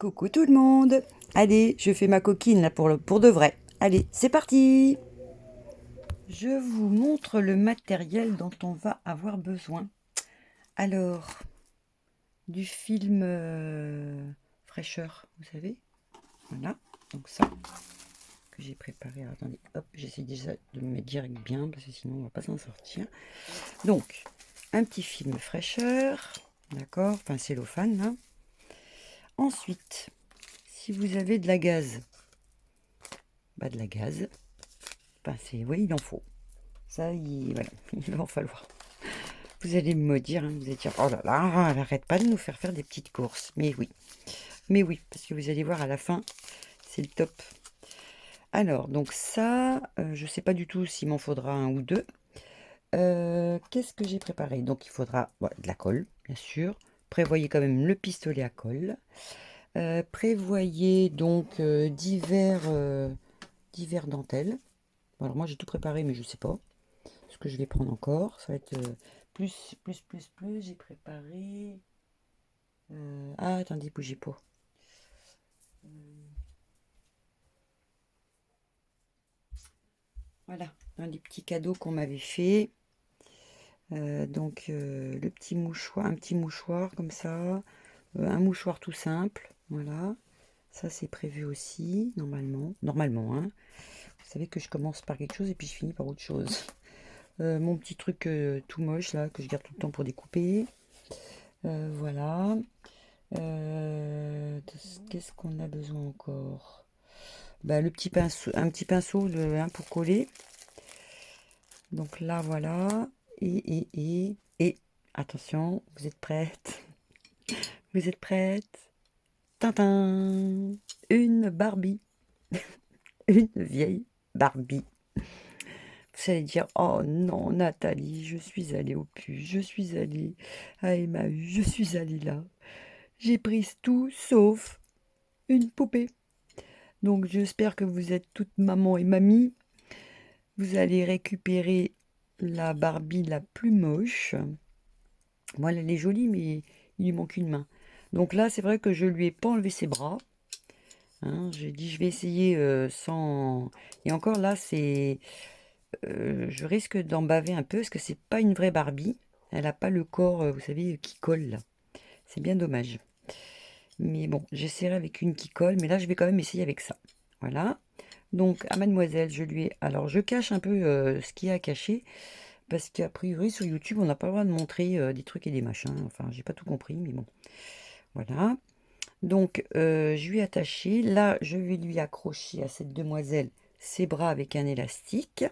Coucou tout le monde. Allez, je fais ma coquine là pour de vrai. Allez, c'est parti. Je vous montre le matériel dont on va avoir besoin. Alors, du film fraîcheur, vous savez. Voilà, donc ça que j'ai préparé. Alors, attendez, hop, j'essaie déjà de me mettre direct bien parce que sinon on va pas s'en sortir. Donc, un petit film fraîcheur, d'accord, enfin cellophane là. Ensuite, si vous avez de la gaze, de la gaze. Enfin, oui, il en faut. Ça, voilà, il va en falloir. Vous allez me dire, hein, vous allez dire, oh là là, elle n'arrête pas de nous faire faire des petites courses. Mais oui, parce que vous allez voir à la fin, c'est le top. Alors, donc ça, je ne sais pas du tout s'il m'en faudra un ou deux. Qu'est-ce que j'ai préparé? Donc, il faudra de la colle, bien sûr. Prévoyez quand même le pistolet à colle. Prévoyez donc divers dentelles. Alors, moi, j'ai tout préparé, mais je ne sais pas ce que je vais prendre encore. Ça va être plus. J'ai préparé. Ah, attendez, bougez pas. Voilà, dans les petits cadeaux qu'on m'avait fait. Donc, le petit mouchoir, un petit mouchoir comme ça. Un mouchoir tout simple. Voilà. Ça, c'est prévu aussi, normalement. Normalement, hein. Vous savez que je commence par quelque chose et puis je finis par autre chose. Mon petit truc tout moche, là, que je garde tout le temps pour découper. Voilà. Qu'est-ce qu'on a besoin encore? Le petit pinceau, un petit pinceau pour coller. Donc là, voilà. Et attention, vous êtes prête? Vous êtes prête? Tintin! Une Barbie. Une vieille Barbie. Vous allez dire, oh non, Nathalie, je suis allée au puce, je suis allée à Emmaüs, je suis allée là. J'ai pris tout sauf une poupée. Donc j'espère que vous êtes toutes maman et mamie. Vous allez récupérer la Barbie la plus moche. Moi, elle est jolie, mais il lui manque une main. Donc là, c'est vrai que je lui ai pas enlevé ses bras. Hein, j'ai dit, je vais essayer sans... Et encore là, je risque d'en baver un peu, parce que c'est pas une vraie Barbie. Elle n'a pas le corps, vous savez, qui colle là. C'est bien dommage. Mais bon, j'essaierai avec une qui colle, mais là, je vais quand même essayer avec ça. Voilà. Donc, à mademoiselle, je lui ai... Alors, je cache un peu ce qu'il y a à cacher, parce qu'a priori, sur YouTube, on n'a pas le droit de montrer des trucs et des machins. Enfin, j'ai pas tout compris, mais bon. Voilà. Donc, je lui ai attaché. Là, je vais lui accrocher à cette demoiselle ses bras avec un élastique.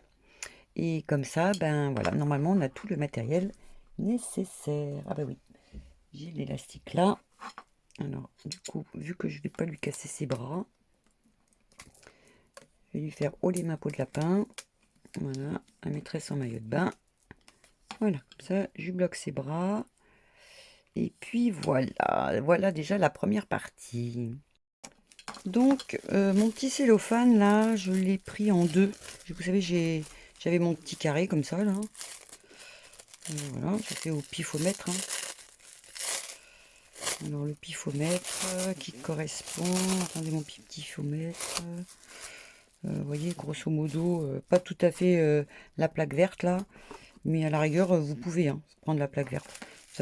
Et comme ça, ben voilà, normalement, on a tout le matériel nécessaire. Ah bah oui, j'ai l'élastique là. Alors, du coup, vu que je vais pas lui casser ses bras, je vais lui faire haut les mains peau de lapin. Voilà, la maîtresse en maillot de bain. Voilà, comme ça, je lui bloque ses bras. Et puis voilà, voilà déjà la première partie. Donc, mon petit cellophane, là, je l'ai pris en deux. Vous savez, j'avais mon petit carré comme ça, là. Voilà, je fais au pifomètre. Hein. Alors, le pifomètre qui correspond... Attendez, mon petit pifomètre. Vous voyez, grosso modo, pas tout à fait la plaque verte, là. Mais à la rigueur, vous pouvez prendre la plaque verte. De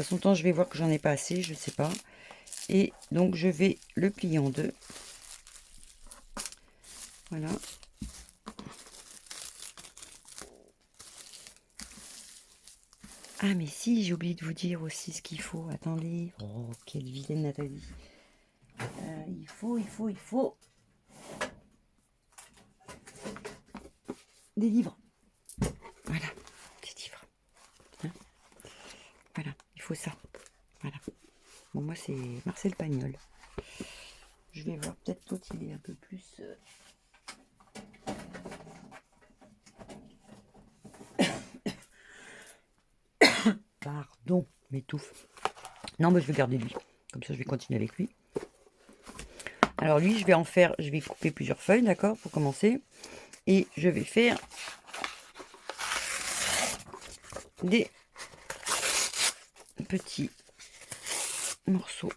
toute façon, tant je vais voir que j'en ai pas assez, je sais pas. Et donc, je vais le plier en deux. Voilà. Ah, mais si, j'ai oublié de vous dire aussi ce qu'il faut. Attendez. Oh, quelle vilaine Nathalie. Il faut des livres. Voilà, des livres. Hein, voilà, il faut ça. Voilà. Bon, moi, c'est Marcel Pagnol. Je vais voir, peut-être l'autre, il est un peu plus... Pardon, m'étouffe. Non, mais je vais garder lui. Comme ça, je vais continuer avec lui. Alors lui, je vais couper plusieurs feuilles, d'accord, pour commencer. Et je vais faire des petits morceaux.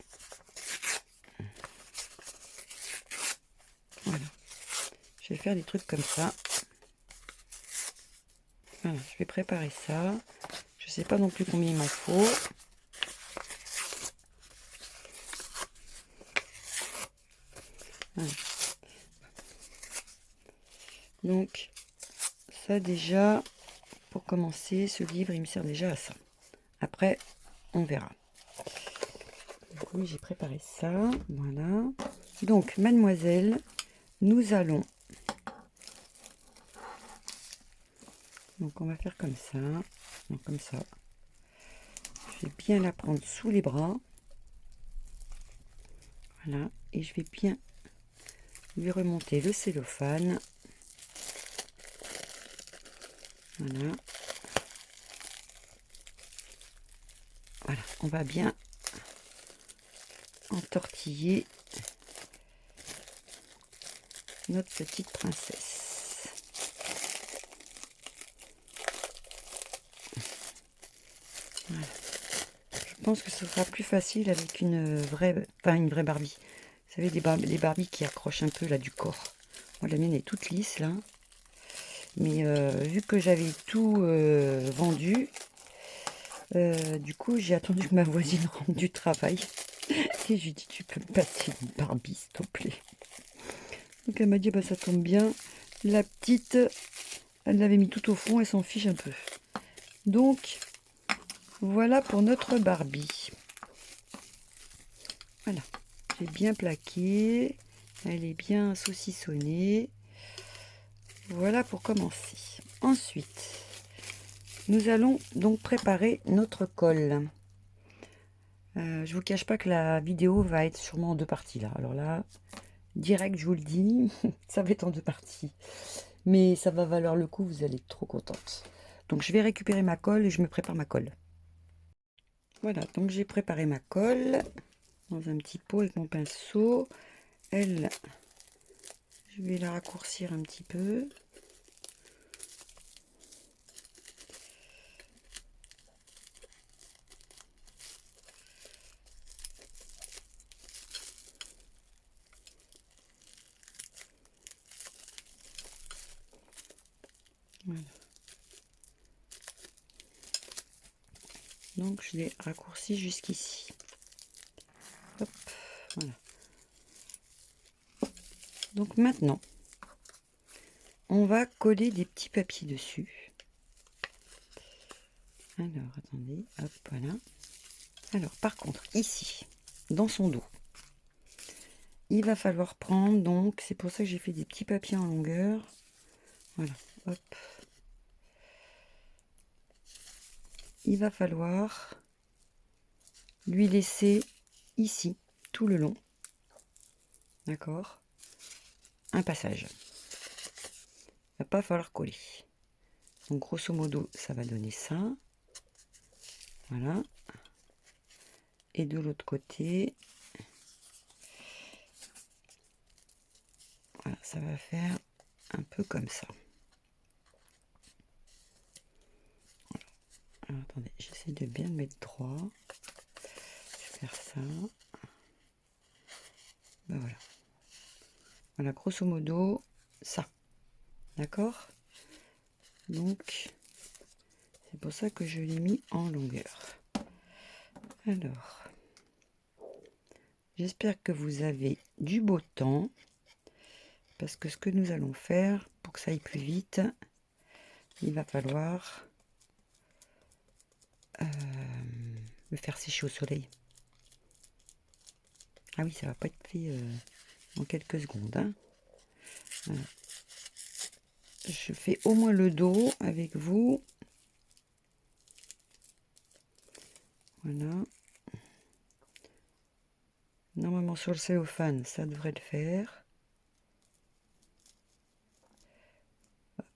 je vais faire des trucs comme ça. Voilà, je vais préparer ça. Je sais pas non plus combien il m'en faut. Voilà. Donc, ça déjà, pour commencer, ce livre, il me sert déjà à ça. Après, on verra. Donc, oui, j'ai préparé ça. Voilà. Donc, mademoiselle, nous allons... Donc, on va faire comme ça. Donc, comme ça. Je vais bien la prendre sous les bras. Voilà. Et je vais bien lui remonter le cellophane. Voilà. Voilà. On va bien entortiller notre petite princesse. Voilà. Je pense que ce sera plus facile avec une vraie Barbie. Vous savez, les Barbies qui accrochent un peu là du corps. Moi, la mienne est toute lisse là. Mais vu que j'avais tout vendu, du coup, j'ai attendu que ma voisine rentre du travail. Et je lui ai dit, tu peux me passer une Barbie, s'il te plaît. Donc elle m'a dit, bah ça tombe bien. La petite, elle l'avait mis tout au fond, elle s'en fiche un peu. Donc, voilà pour notre Barbie. Voilà, j'ai bien plaqué. Elle est bien saucissonnée. Voilà pour commencer. Ensuite, nous allons donc préparer notre colle. Je vous cache pas que la vidéo va être sûrement en deux parties là. Alors là, direct, je vous le dis, ça va être en deux parties. Mais ça va valoir le coup, vous allez être trop contente. Donc je vais récupérer ma colle et je me prépare ma colle. Voilà, donc j'ai préparé ma colle dans un petit pot avec mon pinceau. Elle, je vais la raccourcir un petit peu. Voilà. Donc je l'ai raccourci jusqu'ici. Hop, voilà. Donc maintenant, on va coller des petits papiers dessus. Alors, attendez, hop, voilà. Alors, par contre, ici, dans son dos, il va falloir prendre, donc, c'est pour ça que j'ai fait des petits papiers en longueur. Voilà, hop. Il va falloir lui laisser ici, tout le long, d'accord, un passage. Il va pas falloir coller. Donc, grosso modo, ça va donner ça. Voilà. Et de l'autre côté, voilà, ça va faire un peu comme ça. Voilà. Alors, attendez, j'essaie de bien le mettre droit. Je vais faire ça. Ben voilà. Voilà, grosso modo, ça. D'accord? Donc, c'est pour ça que je l'ai mis en longueur. Alors, j'espère que vous avez du beau temps. Parce que ce que nous allons faire, pour que ça aille plus vite, il va falloir le faire sécher au soleil. Ah oui, ça va pas être fait en quelques secondes. Hein. Voilà. Je fais au moins le dos avec vous. Voilà. Normalement sur le cellophane, ça devrait le faire. Hop.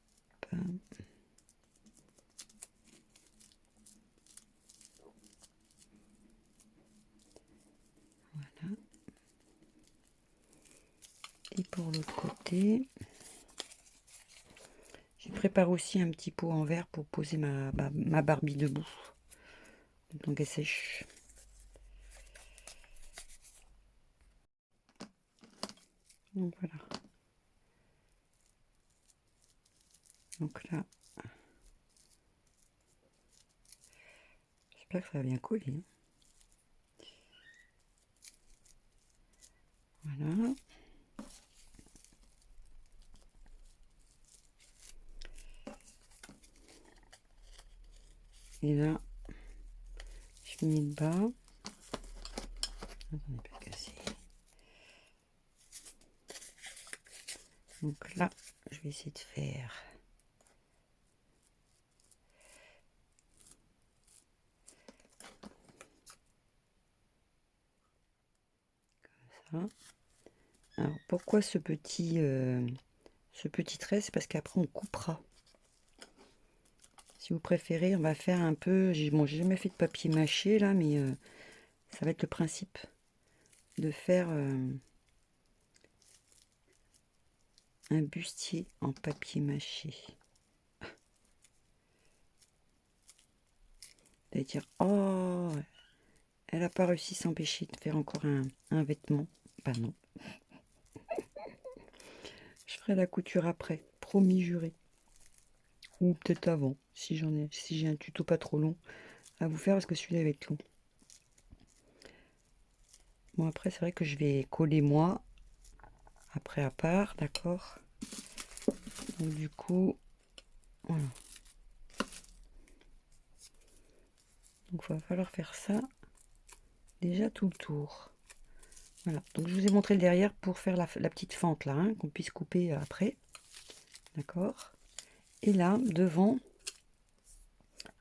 Voilà. Et pour l'autre côté, j'ai préparé aussi un petit pot en verre pour poser ma Barbie debout. Donc elle sèche. Donc voilà. Donc là, j'espère que ça va bien coller, hein. Voilà. Et là, je finis le bas. Attendez, pas casser. Donc là, je vais essayer de faire comme ça. Alors pourquoi ce petit trait? C'est parce qu'après on coupera. Si vous préférez, on va faire un peu. J'ai jamais fait de papier mâché là, mais ça va être le principe de faire un bustier en papier mâché. Vous allez dire, oh, elle n'a pas réussi à s'empêcher de faire encore un vêtement. Bah non. Je ferai la couture après, promis juré. Ou peut-être avant, si j'ai un tuto pas trop long à vous faire, parce que celui-là va être long. Bon, après, c'est vrai que je vais coller moi, après à part, d'accord. Donc du coup, voilà. Donc il va falloir faire ça déjà tout le tour. Voilà, donc je vous ai montré le derrière pour faire la petite fente là, hein, qu'on puisse couper après. D'accord. Et là, devant,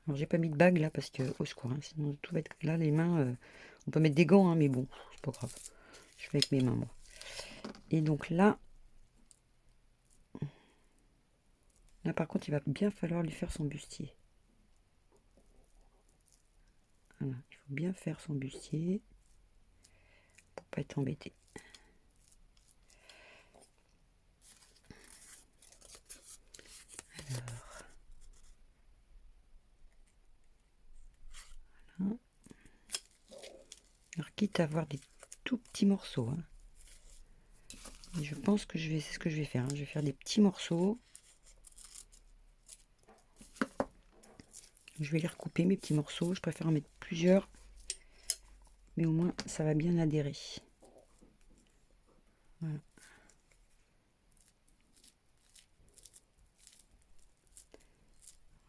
alors j'ai pas mis de bague là parce que, au secours, hein, sinon tout va être là, les mains, on peut mettre des gants, hein, mais bon, c'est pas grave. Je fais avec mes mains, moi. Et donc là, par contre, il va bien falloir lui faire son bustier. Voilà, il faut bien faire son bustier pour pas être embêté. Alors, alors quitte à avoir des tout petits morceaux, hein. Et je pense que c'est ce que je vais faire, hein. Je vais faire des petits morceaux. Je vais les recouper, mes petits morceaux. Je préfère en mettre plusieurs, mais au moins ça va bien adhérer. Voilà.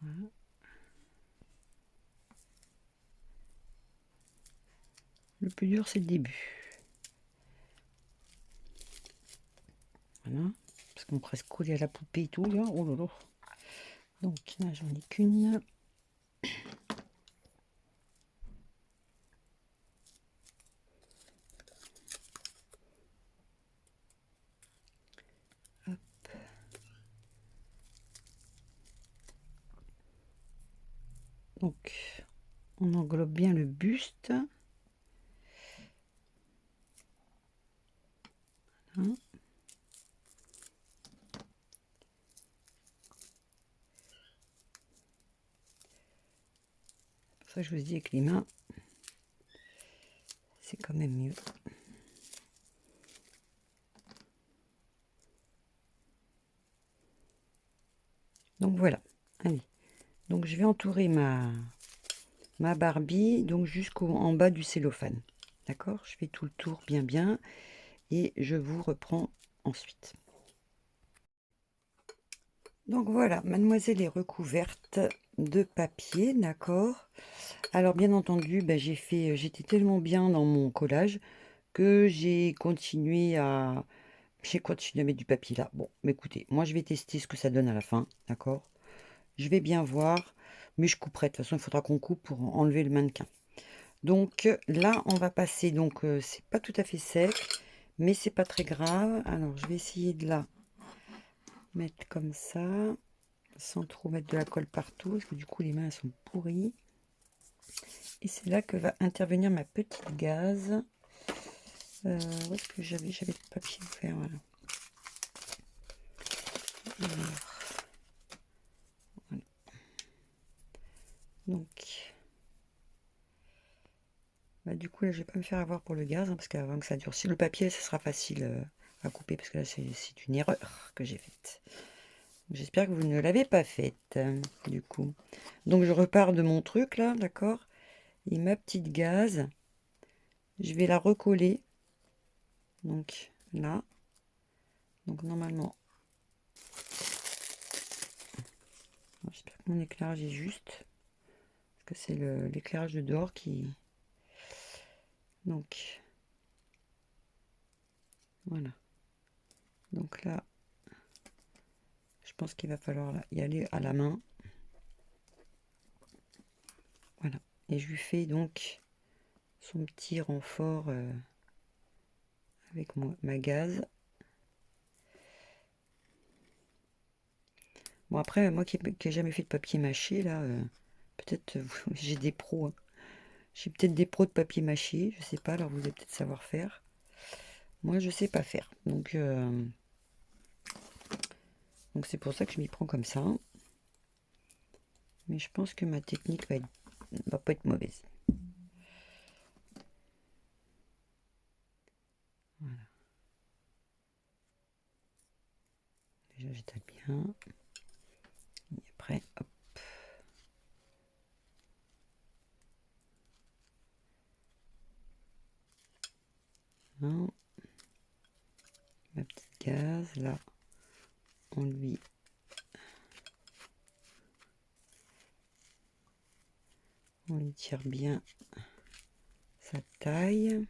Voilà. Le plus dur, c'est le début. Voilà. Parce qu'on presque collé à la poupée et tout, là. Oh là là. Donc là, j'en ai qu'une. Hop. Donc, on englobe bien le buste. Voilà. C'est pour ça que je vous dis avec les mains, c'est quand même mieux. Donc voilà. Allez. Donc je vais entourer ma Barbie, donc jusqu'en bas du cellophane. D'accord? Je fais tout le tour bien et je vous reprends ensuite. Donc voilà, mademoiselle est recouverte de papier, d'accord? Alors bien entendu, j'étais tellement bien dans mon collage que j'ai continué à mettre du papier là. Bon, mais écoutez, moi je vais tester ce que ça donne à la fin, d'accord? Je vais bien voir, mais je couperai. De toute façon, il faudra qu'on coupe pour enlever le mannequin. Donc là, on va passer, donc c'est pas tout à fait sec, mais c'est pas très grave. Alors, je vais essayer de la mettre comme ça, sans trop mettre de la colle partout, parce que du coup, les mains elles sont pourries. Et c'est là que va intervenir ma petite gaze. Où est-ce que j'avais le papier ouvert, voilà. Alors, voilà. Donc, du coup, là, je vais pas me faire avoir pour le gaz, hein, parce qu'avant que ça durcisse, le papier, ça sera facile à couper, parce que là, c'est une erreur que j'ai faite. J'espère que vous ne l'avez pas faite, du coup. Donc je repars de mon truc là, d'accord? Et ma petite gaze, je vais la recoller. Donc là. Donc normalement, j'espère que mon éclairage est juste. Parce que c'est l'éclairage de dehors qui... Donc, voilà. Donc là, je pense qu'il va falloir y aller à la main. Voilà. Et je lui fais donc son petit renfort avec ma gaze. Bon après, moi qui n'ai jamais fait de papier mâché, là, peut-être j'ai des pros. Hein. J'ai peut-être des pros de papier mâché, je sais pas, alors vous allez peut-être savoir faire. Moi je sais pas faire. Donc c'est pour ça que je m'y prends comme ça. Mais je pense que ma technique va pas être mauvaise. Voilà. Déjà j'étale bien. Et après, hop. Non. Ma petite gaze, là, on lui tire bien sa taille.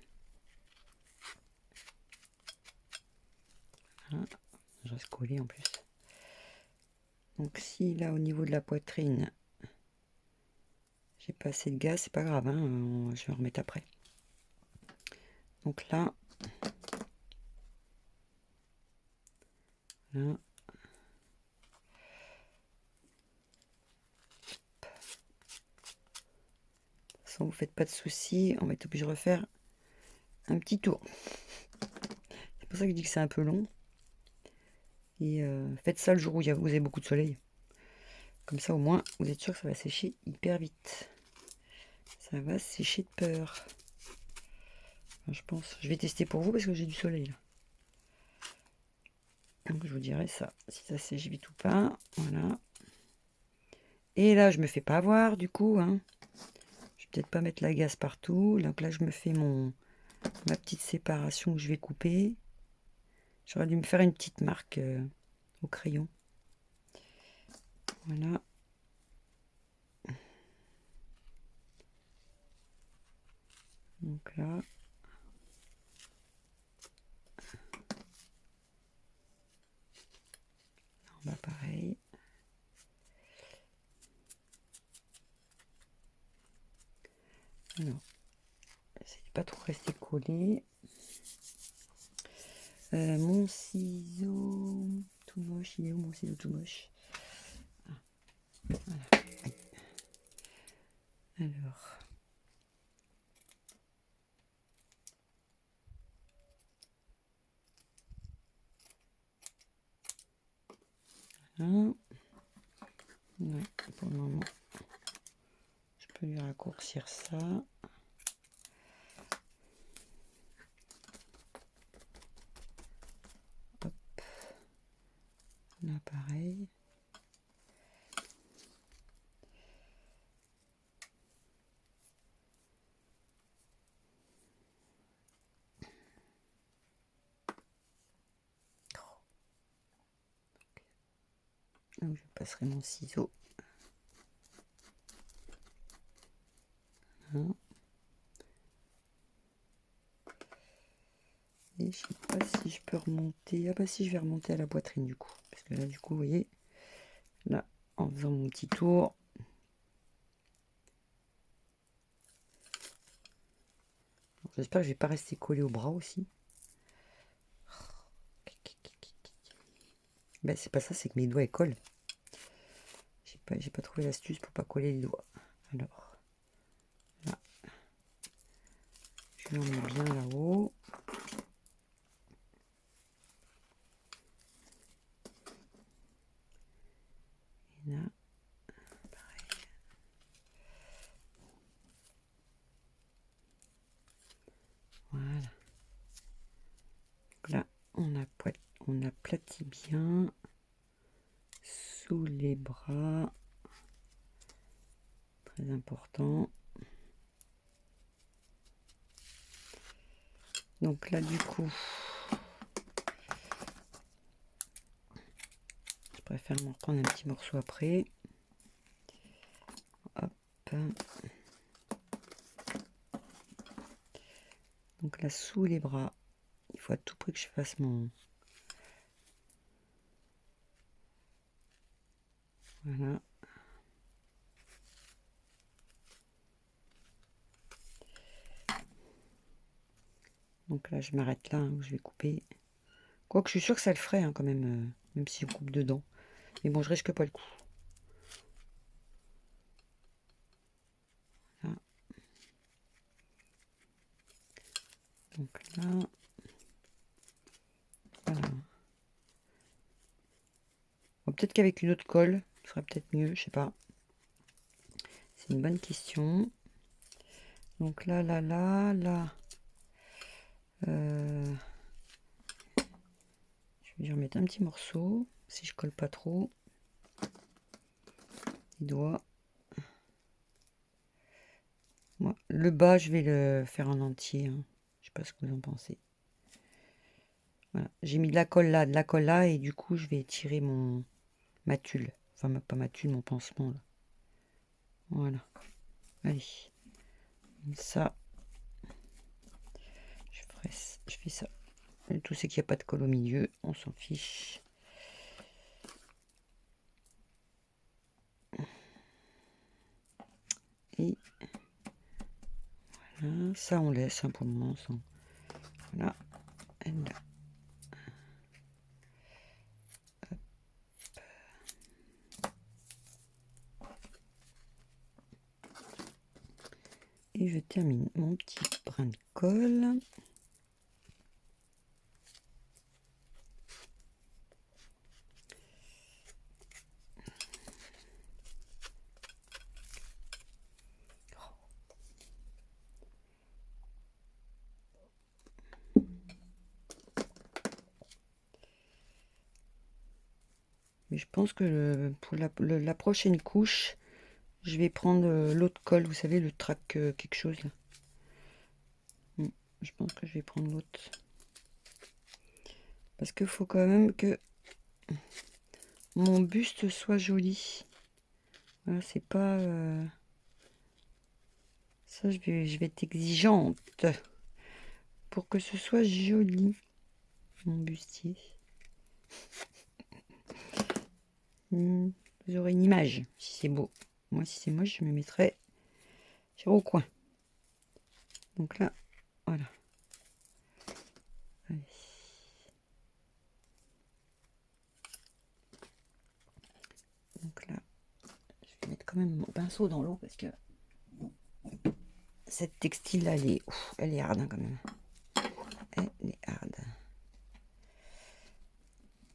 Voilà. Je reste collé en plus. Donc si là au niveau de la poitrine, j'ai pas assez de gaz, c'est pas grave, hein, je vais en remettre après. Donc là, là. De toute façon, vous faites pas de soucis, on va être obligé de refaire un petit tour. C'est pour ça que je dis que c'est un peu long. Et faites ça le jour où vous avez beaucoup de soleil. Comme ça au moins, vous êtes sûr que ça va sécher hyper vite. Ça va sécher de peur. Enfin, je pense. Je vais tester pour vous parce que j'ai du soleil là. Donc je vous dirai ça, si ça sèche vite ou pas. Voilà. Et là, je me fais pas avoir du coup. Hein. Je vais peut-être pas mettre la gaze partout. Donc là, je me fais ma petite séparation que je vais couper. J'aurais dû me faire une petite marque au crayon. Voilà. Donc là. En bas pareil. Alors, essayez de pas trop rester collé. Mon ciseau tout moche, il est où mon ciseau tout moche? Ah, voilà. Alors. Voilà. Ouais, pour le moment, je peux lui raccourcir ça. Hop. Là, pareil. Donc, je passerai mon ciseau. Voilà. Et je sais pas si je peux remonter. Ah bah si, je vais remonter à la poitrine du coup. Parce que là, du coup, vous voyez, là, en faisant mon petit tour. J'espère que je vais pas rester collé au bras aussi. Ben, c'est pas ça, c'est que mes doigts ils collent. J'ai pas trouvé l'astuce pour pas coller les doigts. Alors, là, je l'en mets bien là-haut. Et là, pareil. Voilà. Donc là, on aplatit bien. sous les bras. Très important. Donc là, du coup, je préfère m'en prendre un petit morceau après. Hop. Donc là, sous les bras, il faut à tout prix que je fasse mon... Voilà. Donc là, je m'arrête là, où je vais couper. Quoique je suis sûre que ça le ferait, hein, quand même, même si on coupe dedans. Mais bon, je risque pas le coup. Là. Donc là... Voilà. Bon, peut-être qu'avec une autre colle, ce serait peut-être mieux, je sais pas. C'est une bonne question. Donc là, là. Je vais remettre un petit morceau, si je colle pas trop. Les doigts. Moi, le bas, je vais le faire en entier. Hein. Je sais pas ce que vous en pensez. Voilà. J'ai mis de la colle là, et du coup, je vais tirer ma tulle. Enfin, pas ma tulle, mon pansement. Là. Voilà. Allez. Comme ça. Je fais ça. Le tout, c'est qu'il n'y a pas de colle au milieu. On s'en fiche. Et voilà. Ça, on laisse hein, pour le moment. Sans... Voilà. Et là. Et je termine mon petit brin de colle. Mais je pense que pour la prochaine couche, je vais prendre l'autre colle, vous savez, le track quelque chose là. Je pense que je vais prendre l'autre. Parce qu'il faut quand même que mon buste soit joli. Voilà, c'est pas... Ça, je vais être exigeante pour que ce soit joli, mon bustier. Vous aurez une image, si c'est beau. Moi, si c'est moche, je me mettrai au coin. Donc là, voilà. Allez. Donc là, je vais mettre quand même mon pinceau dans l'eau parce que cette textile, elle est hard hein, quand même. Elle est hard.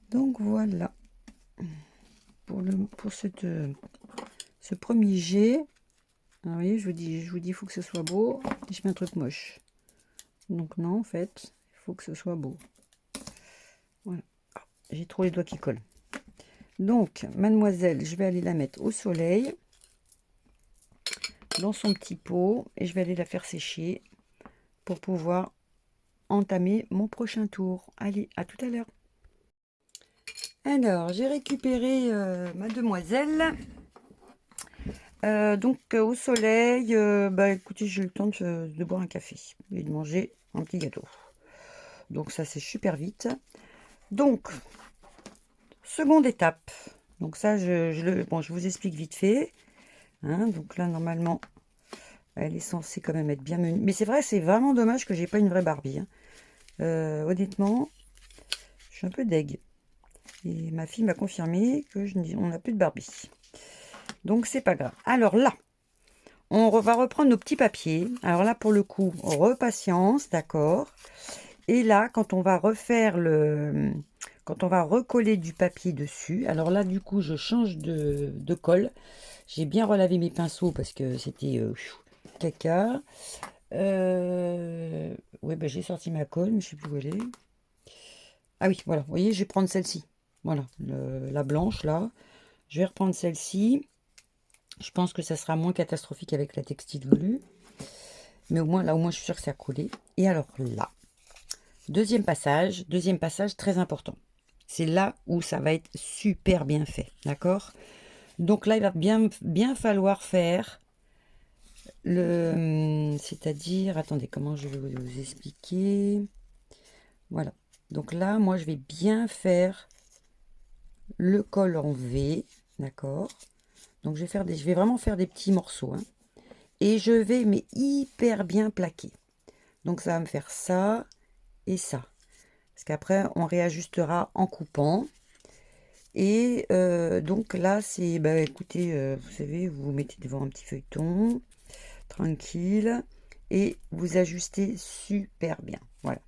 Donc voilà. Pour ce premier jet. Alors, vous voyez, je vous dis, il faut que ce soit beau. Et je mets un truc moche. Donc non, en fait, il faut que ce soit beau. Voilà. J'ai trop les doigts qui collent. Donc, mademoiselle, je vais aller la mettre au soleil. Dans son petit pot. Et je vais aller la faire sécher. Pour pouvoir entamer mon prochain tour. Allez, à tout à l'heure. Alors, j'ai récupéré ma demoiselle. Donc au soleil, bah écoutez, j'ai eu le temps de boire un café et de manger un petit gâteau. Donc ça c'est super vite. Donc, seconde étape. Donc ça, je vous explique vite fait. Hein, donc là, normalement, elle est censée quand même être bien menue. Mais c'est vrai, c'est vraiment dommage que j'ai pas une vraie Barbie. Hein. Honnêtement, je suis un peu deg. Et ma fille m'a confirmé que on n'a plus de Barbie. Donc c'est pas grave. Alors là, on va reprendre nos petits papiers. Alors là, pour le coup, repatience, d'accord. Et là, quand on va refaire quand on va recoller du papier dessus, alors là, du coup, je change de colle. J'ai bien relavé mes pinceaux parce que c'était caca. Ouais, ben, j'ai sorti ma colle, mais je sais plus où elle est. Ah oui, voilà. Vous voyez, je vais prendre celle-ci. Voilà, la blanche là. Je vais reprendre celle-ci. Je pense que ça sera moins catastrophique avec la textile velue. Mais au moins, là, au moins, je suis sûre que ça a collé. Et alors là, deuxième passage très important. C'est là où ça va être super bien fait, d'accord? Donc là, il va bien falloir faire c'est-à-dire, attendez, comment je vais vous expliquer? Voilà. Donc là, moi, je vais bien faire le col en V, d'accord? Donc je vais vraiment faire des petits morceaux, hein. Et je vais, mais hyper bien plaquer. Donc ça va me faire ça et ça. Parce qu'après, on réajustera en coupant. Et donc là, c'est, bah, écoutez, vous savez, vous vous mettez devant un petit feuilleton, tranquille, et vous ajustez super bien. Voilà.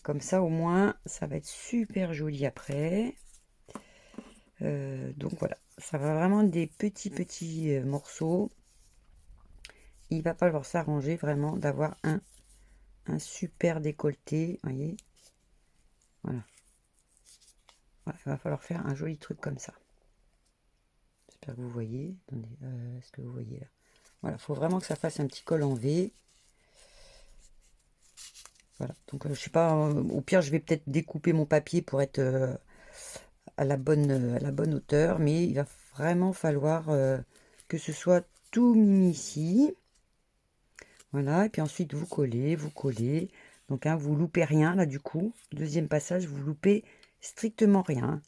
Comme ça, au moins, ça va être super joli après. Donc voilà, ça va vraiment des petits morceaux. Il va falloir s'arranger vraiment d'avoir un super décolleté, voyez. Voilà. Voilà, il va falloir faire un joli truc comme ça. J'espère que vous voyez. Attendez, est-ce que vous voyez là? Voilà, il faut vraiment que ça fasse un petit col en V. Voilà, donc je sais pas, au pire, je vais peut-être découper mon papier pour être à la bonne hauteur, mais il va vraiment falloir que ce soit tout mini ici. Voilà, et puis ensuite vous collez, vous collez. Donc hein, vous loupez rien là du coup. Deuxième passage, vous loupez strictement rien.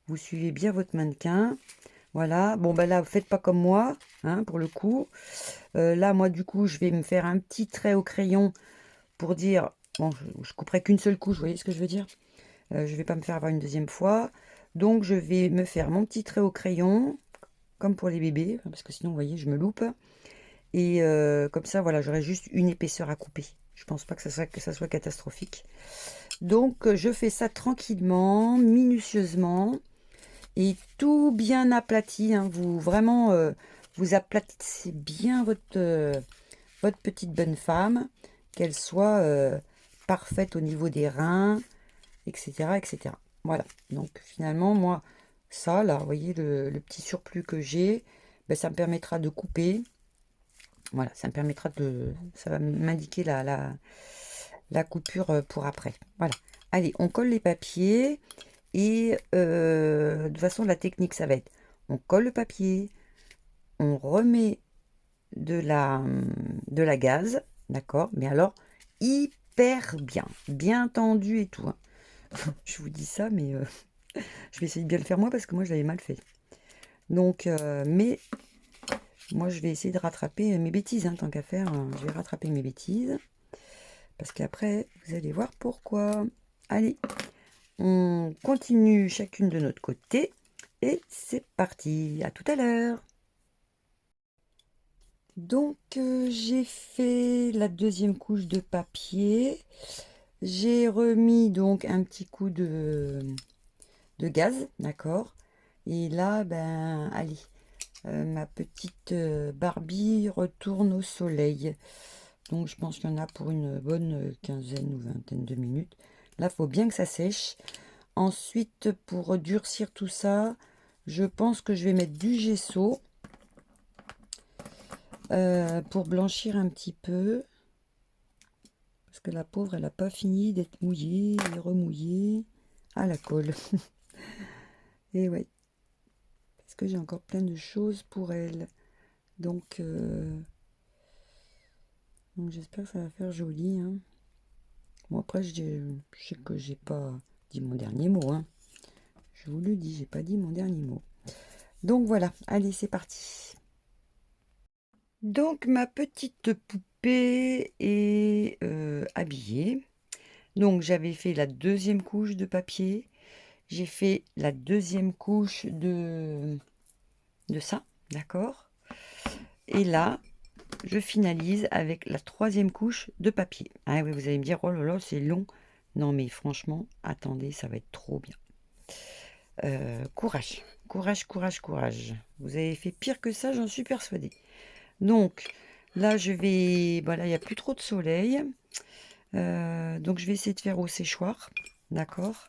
Vous suivez bien votre mannequin. Voilà, bon bah là, faites pas comme moi, hein, pour le coup. Là, moi du coup, je vais me faire un petit trait au crayon pour dire, bon, je couperai qu'une seule couche, vous voyez ce que je veux dire? Je vais pas me faire avoir une deuxième fois. Donc je vais me faire mon petit trait au crayon, comme pour les bébés, parce que sinon, vous voyez, je me loupe. Et comme ça, voilà, j'aurai juste une épaisseur à couper. Je pense pas que ça soit catastrophique. Donc, je fais ça tranquillement, minutieusement, et tout bien aplati, hein. Vous vraiment, vous aplatissez bien votre petite bonne femme, qu'elle soit parfaite au niveau des reins, etc., etc. Voilà. Donc, finalement, moi, ça, là, vous voyez, le petit surplus que j'ai, ben, ça me permettra de couper. Voilà, ça me permettra ça va m'indiquer la coupure pour après. Voilà. Allez, on colle les papiers et de toute façon, la technique, ça va être, on colle le papier, on remet de la gaze, d'accord? Mais alors, hyper bien tendu et tout, hein. Je vous dis ça, mais je vais essayer de bien le faire moi parce que moi, je l'avais mal fait. Donc, mais moi, je vais essayer de rattraper mes bêtises, hein, tant qu'à faire. Je vais rattraper mes bêtises. Parce qu'après, vous allez voir pourquoi. Allez, on continue chacune de notre côté. Et c'est parti. À tout à l'heure. Donc, j'ai fait la deuxième couche de papier. J'ai remis donc un petit coup de gaz, d'accord? Et là, ben, allez, ma petite Barbie retourne au soleil. Donc je pense qu'il y en a pour une bonne quinzaine ou vingtaine de minutes. Là, il faut bien que ça sèche. Ensuite, pour durcir tout ça, je pense que je vais mettre du gesso pour blanchir un petit peu. Parce que la pauvre, elle n'a pas fini d'être mouillée et remouillée à la colle. Et ouais, parce que j'ai encore plein de choses pour elle. Donc j'espère que ça va faire joli, hein. Bon, après, je sais que j'ai pas dit mon dernier mot, hein. Je vous le dis, j'ai pas dit mon dernier mot. Donc voilà, allez, c'est parti. Donc ma petite poupée est habillée. Donc j'avais fait la deuxième couche de papier. J'ai fait la deuxième couche de ça, d'accord? Et là, je finalise avec la troisième couche de papier. Ah oui, vous allez me dire, oh là là, c'est long. Non mais franchement, attendez, ça va être trop bien. Courage, courage, courage, courage. Vous avez fait pire que ça, j'en suis persuadée. Donc là, je vais... Voilà, il n'y a plus trop de soleil. Donc je vais essayer de faire au séchoir. D'accord.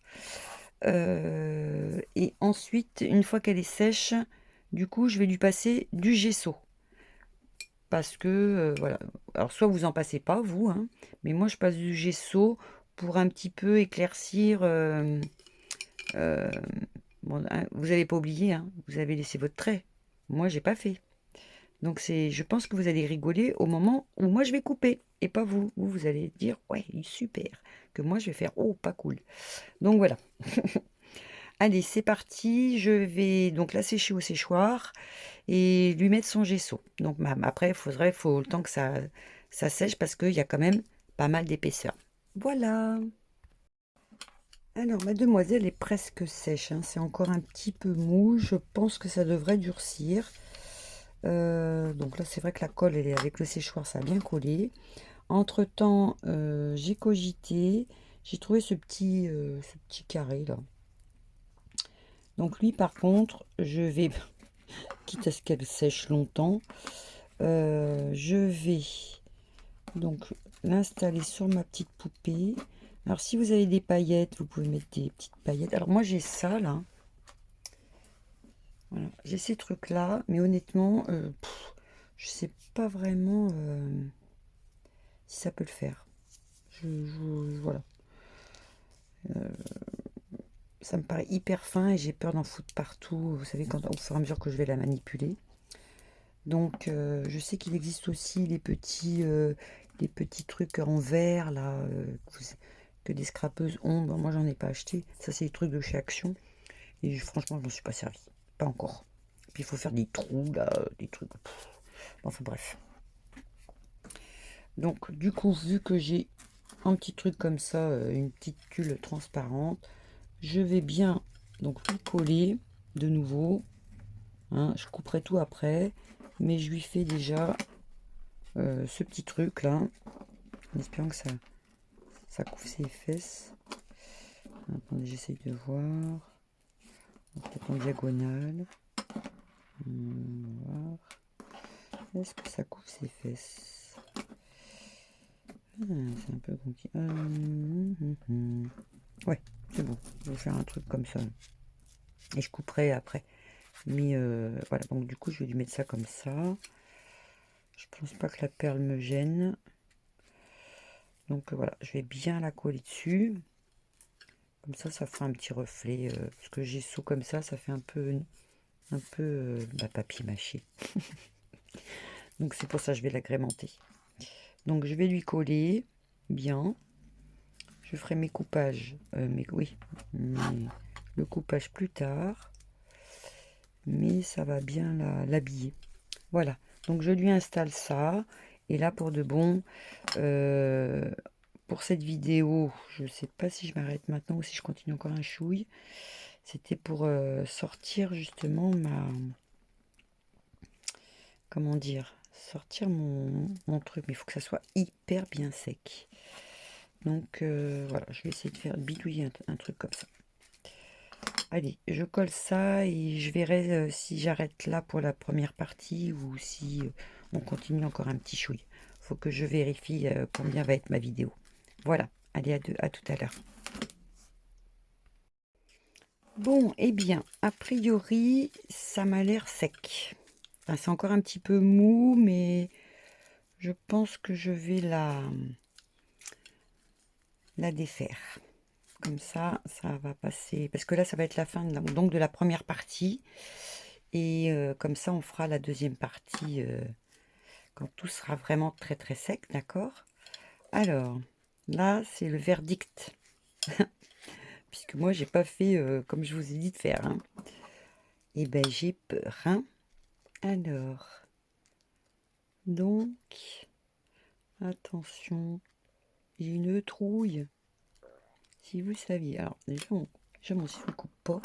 Et ensuite, une fois qu'elle est sèche, du coup, je vais lui passer du gesso. Parce que, voilà. Alors, soit vous en passez pas, vous, hein, mais moi, je passe du gesso pour un petit peu éclaircir. Euh, bon, hein, vous n'avez pas oublié, hein, vous avez laissé votre trait. Moi, j'ai pas fait. Donc, je pense que vous allez rigoler au moment où moi, je vais couper. Et pas vous. Vous allez dire, ouais, super. Que moi, je vais faire, oh, pas cool. Donc, voilà. Allez, c'est parti. Je vais donc la sécher au séchoir et lui mettre son gesso. Donc après, faut le temps que ça sèche parce qu'il y a quand même pas mal d'épaisseur. Voilà. Alors, ma demoiselle est presque sèche, hein. C'est encore un petit peu mou. Je pense que ça devrait durcir. Donc là, c'est vrai que la colle, elle est avec le séchoir, ça a bien collé. Entre-temps, j'ai cogité. J'ai trouvé ce petit carré là. Donc lui, par contre, je vais, quitte à ce qu'elle sèche longtemps, je vais donc l'installer sur ma petite poupée. Alors si vous avez des paillettes, vous pouvez mettre des petites paillettes. Alors moi j'ai ça là. Voilà. J'ai ces trucs là, mais honnêtement, je sais pas vraiment si ça peut le faire. Voilà. Ça me paraît hyper fin et j'ai peur d'en foutre partout. Vous savez, au fur et à mesure que je vais la manipuler. Donc, je sais qu'il existe aussi les petits trucs en verre, là, que des scrapeuses ont. Bon, moi, j'en ai pas acheté. Ça, c'est des trucs de chez Action. Et franchement, je m'en suis pas servi. Pas encore. Puis, il faut faire des trous, là, des trucs. Enfin, bref. Donc, du coup, vu que j'ai un petit truc comme ça, une petite tulle transparente, je vais bien donc lui coller de nouveau. Hein, je couperai tout après. Mais je lui fais déjà ce petit truc là, en espérant que ça couvre ses fesses. Attendez, j'essaye de voir. Peut-être en diagonale. Voir. Est-ce que ça couvre ses fesses? C'est un peu compliqué. Ouais, c'est bon. Je vais faire un truc comme ça. Et je couperai après. Mais voilà, donc du coup, je vais lui mettre ça comme ça. Je pense pas que la perle me gêne. Donc voilà, je vais bien la coller dessus. Comme ça fera un petit reflet. Parce que j'ai sous comme ça fait un peu papier mâché. Donc c'est pour ça que je vais l'agrémenter. Donc je vais lui coller bien. Je ferai mes coupages. Le coupage plus tard. Mais ça va bien l'habiller. Voilà. Donc je lui installe ça. Et là pour de bon, pour cette vidéo, je ne sais pas si je m'arrête maintenant ou si je continue encore un chouille. C'était pour sortir justement comment dire, sortir mon truc, mais il faut que ça soit hyper bien sec. Donc voilà, je vais essayer de faire bidouiller un truc comme ça. Allez, je colle ça et je verrai si j'arrête là pour la première partie ou si on continue encore un petit chouille. Faut que je vérifie combien va être ma vidéo. Voilà, allez à tout à l'heure. Bon, eh bien, a priori, ça m'a l'air sec. Enfin, c'est encore un petit peu mou, mais je pense que je vais la défaire. Comme ça va passer. Parce que là, ça va être la fin donc de la première partie. Et comme ça, on fera la deuxième partie quand tout sera vraiment très très sec, d'accord? Alors, là, c'est le verdict. Puisque moi, j'ai pas fait comme je vous ai dit de faire. Hein. Et ben, j'ai peur. Hein. Alors, donc, attention, j'ai une trouille. Si vous saviez. Alors, déjà, je m'en suis coupe pas.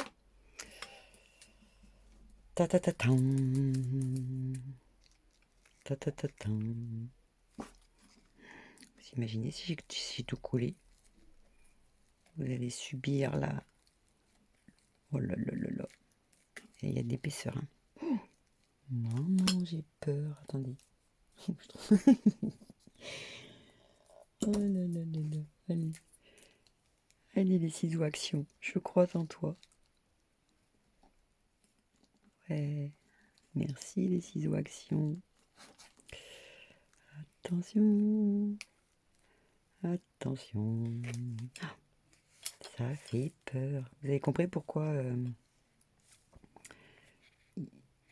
Ta ta ta tam. Ta ta ta tam. Vous imaginez si j'ai tout collé? Vous allez subir la. Oh là là là là. Et il y a de l'épaisseur. Hein. Oh, maman, j'ai peur. Attendez. Oh là là là là. Allez. Allez, les ciseaux action, je crois en toi. Ouais, merci les ciseaux action. Attention, attention. Ça fait peur. Vous avez compris pourquoi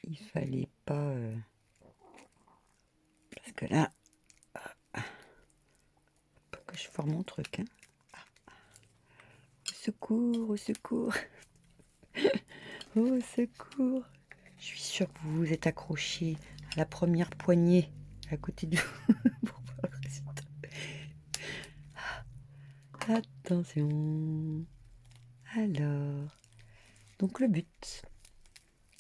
il fallait pas... parce que là... pas que je foire mon truc. Hein. Au secours, au secours. Au secours. Je suis sûre que vous vous êtes accroché à la première poignée à côté de vous. Pour voir le résultat. Attention. Alors, donc le but.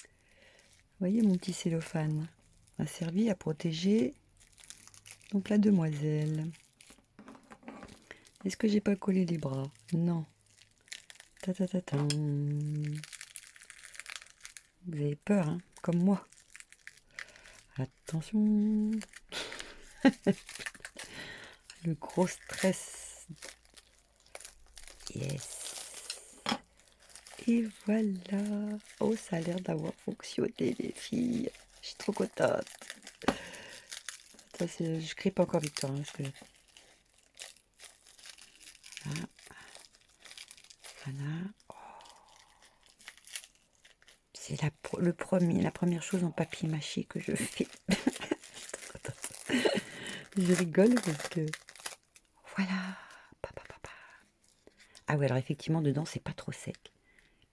Vous voyez mon petit cellophane a servi à protéger donc la demoiselle. Est-ce que j'ai pas collé les bras? Non. Ta ta ta ta. Vous avez peur, hein, comme moi. Attention. Le gros stress. Yes. Et voilà. Oh, ça a l'air d'avoir fonctionné, les filles. Je suis trop contente. Attends, je crie pas encore victoire. Hein, voilà. Voilà. Oh. C'est la première chose en papier mâché que je fais. Je rigole parce que... Voilà. Papa, papa. Ah ouais, alors effectivement, dedans, c'est pas trop sec.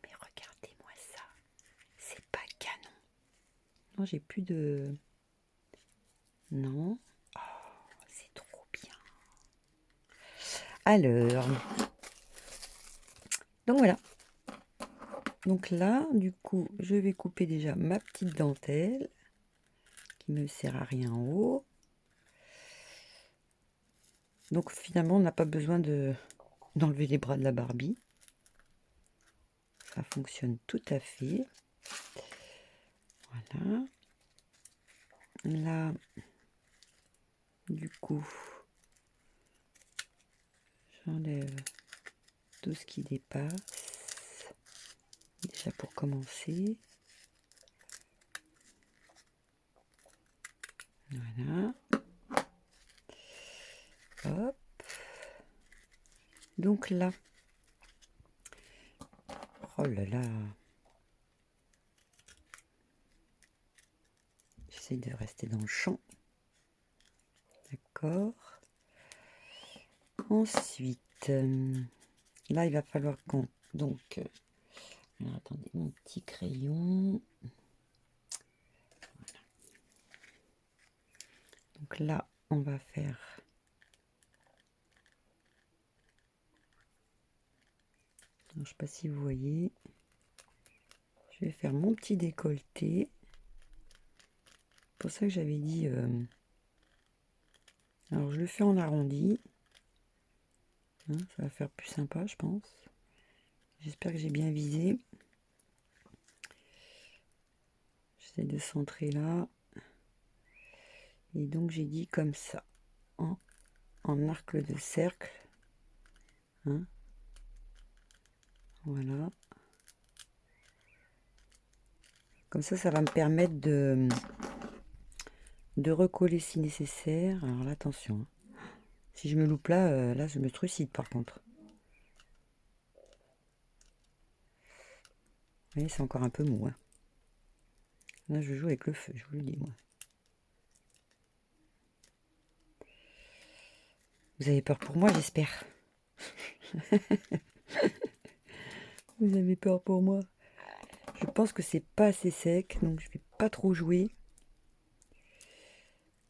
Mais regardez-moi ça. C'est pas canon. Non, j'ai plus de... Non. Oh, c'est trop bien. Alors... Donc voilà. Donc là, du coup, je vais couper déjà ma petite dentelle qui me sert à rien en haut. Donc finalement, on n'a pas besoin d'enlever les bras de la Barbie. Ça fonctionne tout à fait. Voilà. Là, du coup, j'enlève tout ce qui dépasse. Déjà pour commencer. Voilà. Hop. Donc là. Oh là là. J'essaie de rester dans le champ. D'accord. Ensuite, là, il va falloir qu'on... Donc, alors, attendez, mon petit crayon. Voilà. Donc là, on va faire... Alors, je ne sais pas si vous voyez. Je vais faire mon petit décolleté. C'est pour ça que j'avais dit... Alors, je le fais en arrondi. Hein, ça va faire plus sympa, je pense. J'espère que j'ai bien visé. J'essaie de centrer là. Et donc, j'ai dit comme ça. En arc de cercle. Hein, voilà. Comme ça va me permettre de recoller si nécessaire. Alors là, attention. Hein. Si je me loupe là, là, je me trucide par contre. Vous voyez, c'est encore un peu mou. Hein. Là, je joue avec le feu, je vous le dis, moi. Vous avez peur pour moi, j'espère. Vous avez peur pour moi. Je pense que c'est pas assez sec, donc je vais pas trop jouer.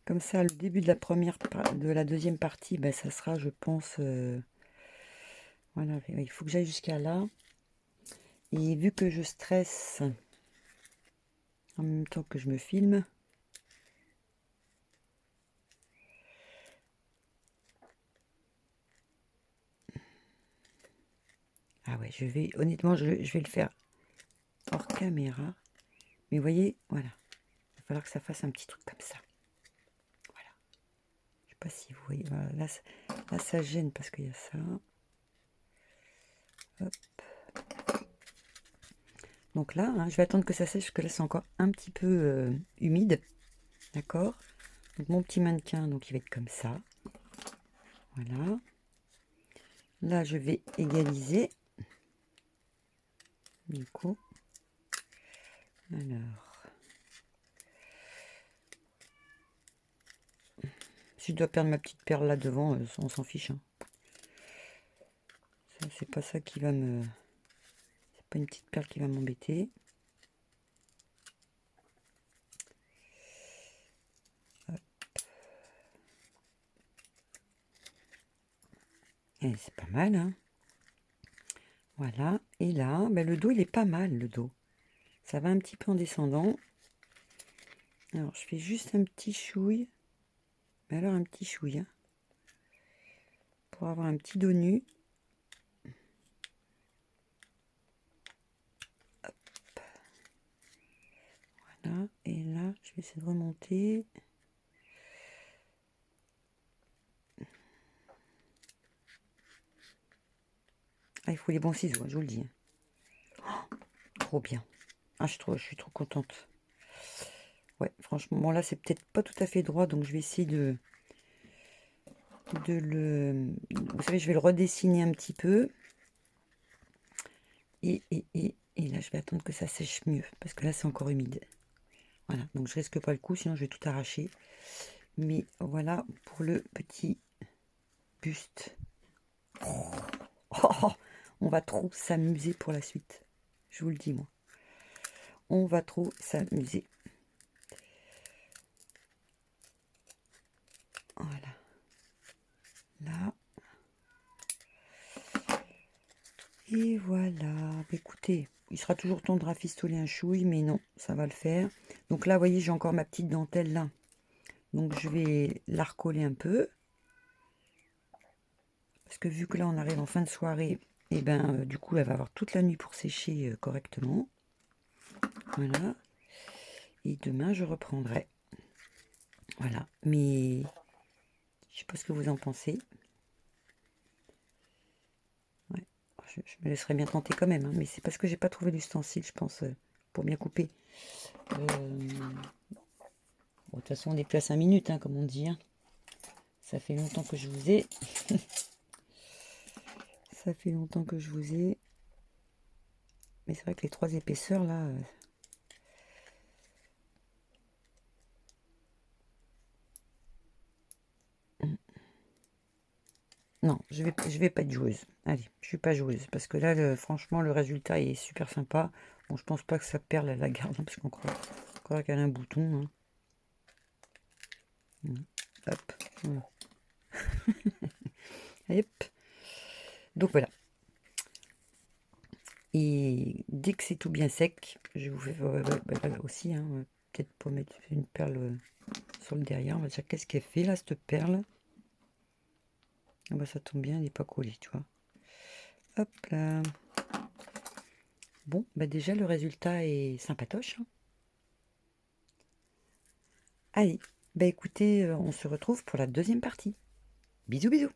Comme ça, le début de la deuxième partie, ben, ça sera, je pense... voilà, il faut que j'aille jusqu'à là. Et vu que je stresse en même temps que je me filme... Ah ouais, honnêtement, je vais le faire hors caméra. Mais vous voyez, voilà. Il va falloir que ça fasse un petit truc comme ça. Voilà. Je sais pas si vous voyez. Voilà, là, ça gêne parce qu'il y a ça. Hop. Donc là, hein, je vais attendre que ça sèche, parce que là, c'est encore un petit peu humide. D'accord? Donc mon petit mannequin, donc il va être comme ça. Voilà. Là, je vais égaliser. Du coup. Alors. Si je dois perdre ma petite perle là devant, on s'en fiche. Hein. C'est pas ça qui va me... C'est pas une petite perle qui va m'embêter. Et c'est pas mal, hein. Voilà. Et là, ben, le dos, il est pas mal, le dos. Ça va un petit peu en descendant. Alors, je fais juste un petit chouille. Mais alors, un petit chouille. Hein, pour avoir un petit dos nu. Hop. Voilà. Et là, je vais essayer de remonter. Ah, il faut les bons ciseaux, je vous le dis. Oh, trop bien. Ah, je suis trop contente. Ouais, franchement, bon là, c'est peut-être pas tout à fait droit, donc je vais essayer de le... Vous savez, je vais le redessiner un petit peu. Et là, je vais attendre que ça sèche mieux, parce que là, c'est encore humide. Voilà, donc je risque pas le coup, sinon je vais tout arracher. Mais voilà pour le petit buste. Oh, on va trop s'amuser pour la suite. Je vous le dis, moi. On va trop s'amuser. Voilà. Là. Et voilà. Écoutez, il sera toujours temps de rafistoler un chouille, mais non, ça va le faire. Donc là, vous voyez, j'ai encore ma petite dentelle là. Donc je vais la recoller un peu. Parce que vu que là, on arrive en fin de soirée, et ben du coup, elle va avoir toute la nuit pour sécher correctement. Voilà. Et demain, je reprendrai. Voilà. Mais je sais pas ce que vous en pensez. Ouais. Je me laisserai bien tenter quand même. Hein, mais c'est parce que j'ai pas trouvé l'ustensile, je pense, pour bien couper. Bon, de toute façon, on est plus à 5 minutes, hein, comme on dit. Hein. Ça fait longtemps que je vous ai. Ça fait longtemps que je vous ai. Mais c'est vrai que les 3 épaisseurs, là... Non, je vais pas être joueuse. Allez, je suis pas joueuse. Parce que là, franchement, le résultat est super sympa. Bon, je pense pas que ça perle à la garde, hein, parce qu'on croit qu'elle a un bouton. Hein. Hop. Voilà. Hop. Donc voilà. Et dès que c'est tout bien sec, je vous fais aussi, hein, peut-être pour mettre une perle sur le derrière. On va dire qu'est-ce qu'elle fait là, cette perle. Ah bah ça tombe bien, elle n'est pas collée, tu vois. Hop là. Bon, bah déjà le résultat est sympatoche. Hein. Allez, bah écoutez, on se retrouve pour la deuxième partie. Bisous bisous.